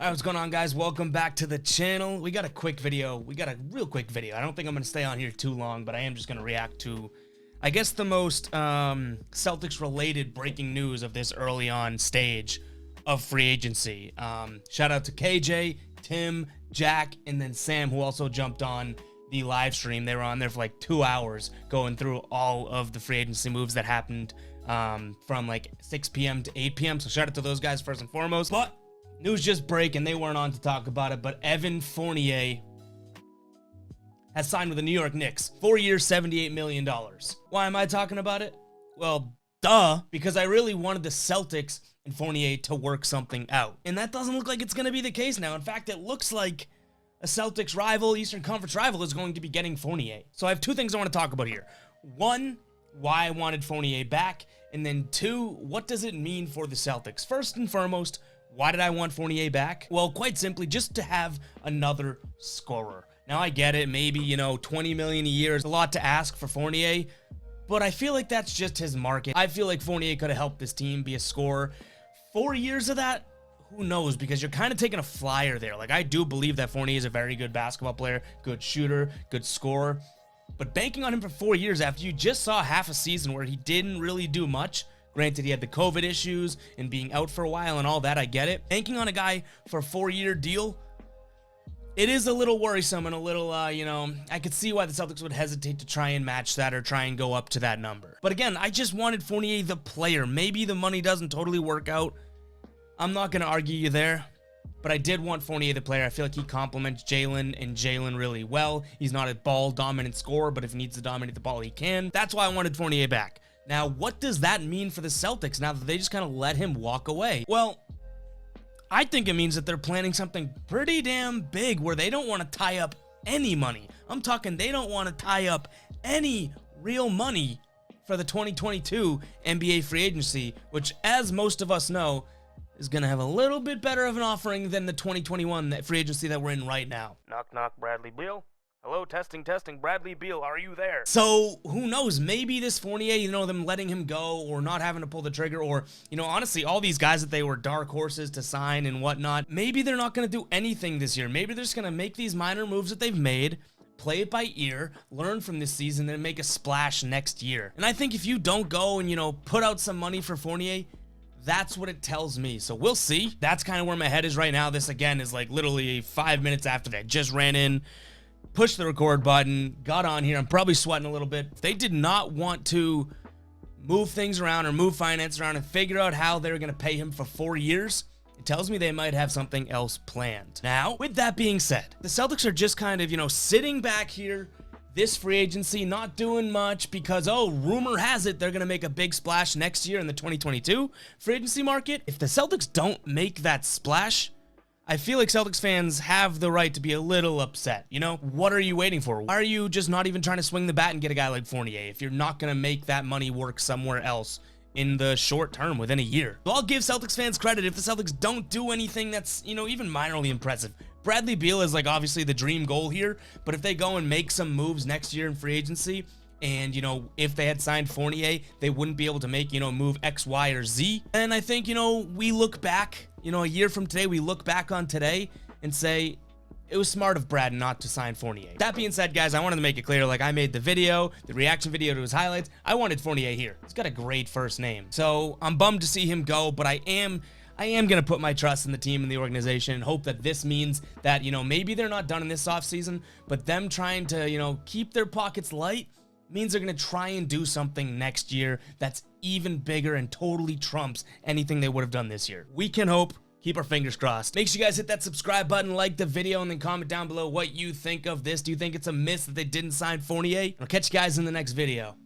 Alright, what's going on, guys? Welcome back to the channel. We got a real quick video. I don't think I'm going to stay on here too long, but I am just going to react to, I guess, the most Celtics-related breaking news of this early on stage of free agency. Shout out to KJ, Tim, Jack, and then Sam, who also jumped on the live stream. They were on there for like 2 hours going through all of the free agency moves that happened from like 6 p.m. to 8 p.m. So shout out to those guys first and foremost. But news just break, and they weren't on to talk about it, but Evan Fournier has signed with the New York Knicks. 4 years, $78 million. Why am I talking about it? Well, duh, because I really wanted the Celtics and Fournier to work something out. And that doesn't look like it's going to be the case now. In fact, it looks like a Celtics rival, Eastern Conference rival, is going to be getting Fournier. So I have two things I want to talk about here. One, why I wanted Fournier back, and then two, what does it mean for the Celtics? First and foremost, why did I want Fournier back? Well, quite simply, just to have another scorer. Now, I get it. Maybe, $20 million a year is a lot to ask for Fournier, but I feel like that's just his market. I feel like Fournier could have helped this team be a scorer. 4 years of that, who knows? Because you're kind of taking a flyer there. Like, I do believe that Fournier is a very good basketball player, good shooter, good scorer, but banking on him for 4 years after you just saw half a season where he didn't really do much. Granted, he had the COVID issues and being out for a while and all that, I get it. Banking on a guy for a 4-year deal, it is a little worrisome and a little, I could see why the Celtics would hesitate to try and match that or try and go up to that number. But again, I just wanted Fournier the player. Maybe the money doesn't totally work out. I'm not going to argue you there, but I did want Fournier the player. I feel like he complements Jalen really well. He's not a ball-dominant scorer, but if he needs to dominate the ball, he can. That's why I wanted Fournier back. Now, what does that mean for the Celtics now that they just kind of let him walk away? Well, I think it means that they're planning something pretty damn big where they don't want to tie up any money. I'm talking they don't want to tie up any real money for the 2022 NBA free agency, which, as most of us know, is going to have a little bit better of an offering than the 2021 free agency that we're in right now. Knock, knock, Bradley Beal. Hello, testing, Bradley Beal, are you there? So, who knows, maybe this Fournier, them letting him go or not having to pull the trigger or, honestly, all these guys that they were dark horses to sign and whatnot, maybe they're not going to do anything this year. Maybe they're just going to make these minor moves that they've made, play it by ear, learn from this season, then make a splash next year. And I think if you don't go and, put out some money for Fournier, that's what it tells me. So we'll see. That's kind of where my head is right now. This, again, is like literally 5 minutes after that. Just ran in, pushed the record button, got on here. I'm probably sweating a little bit. If they did not want to move things around or move finance around and figure out how they're going to pay him for 4 years, it tells me they might have something else planned. Now, with that being said, the Celtics are just kind of, sitting back here this free agency, not doing much because, rumor has it they're going to make a big splash next year in the 2022 free agency market. If the Celtics don't make that splash, I feel like Celtics fans have the right to be a little upset. What are you waiting for? Why are you just not even trying to swing the bat and get a guy like Fournier if you're not going to make that money work somewhere else in the short term within a year? So I'll give Celtics fans credit if the Celtics don't do anything that's, even minorly impressive. Bradley Beal is like obviously the dream goal here, but if they go and make some moves next year in free agency, and, if they had signed Fournier, they wouldn't be able to make, move X, Y, or Z. And I think, we look back, a year from today, we look back on today and say, it was smart of Brad not to sign Fournier. That being said, guys, I wanted to make it clear, like I made the video, the reaction video to his highlights. I wanted Fournier here. He's got a great first name. So I'm bummed to see him go, but I am going to put my trust in the team and the organization and hope that this means that, maybe they're not done in this offseason, but them trying to, keep their pockets light means they're going to try and do something next year that's even bigger and totally trumps anything they would have done this year. We can hope. Keep our fingers crossed. Make sure you guys hit that subscribe button, like the video, and then comment down below what you think of this. Do you think it's a miss that they didn't sign Fournier? I'll catch you guys in the next video.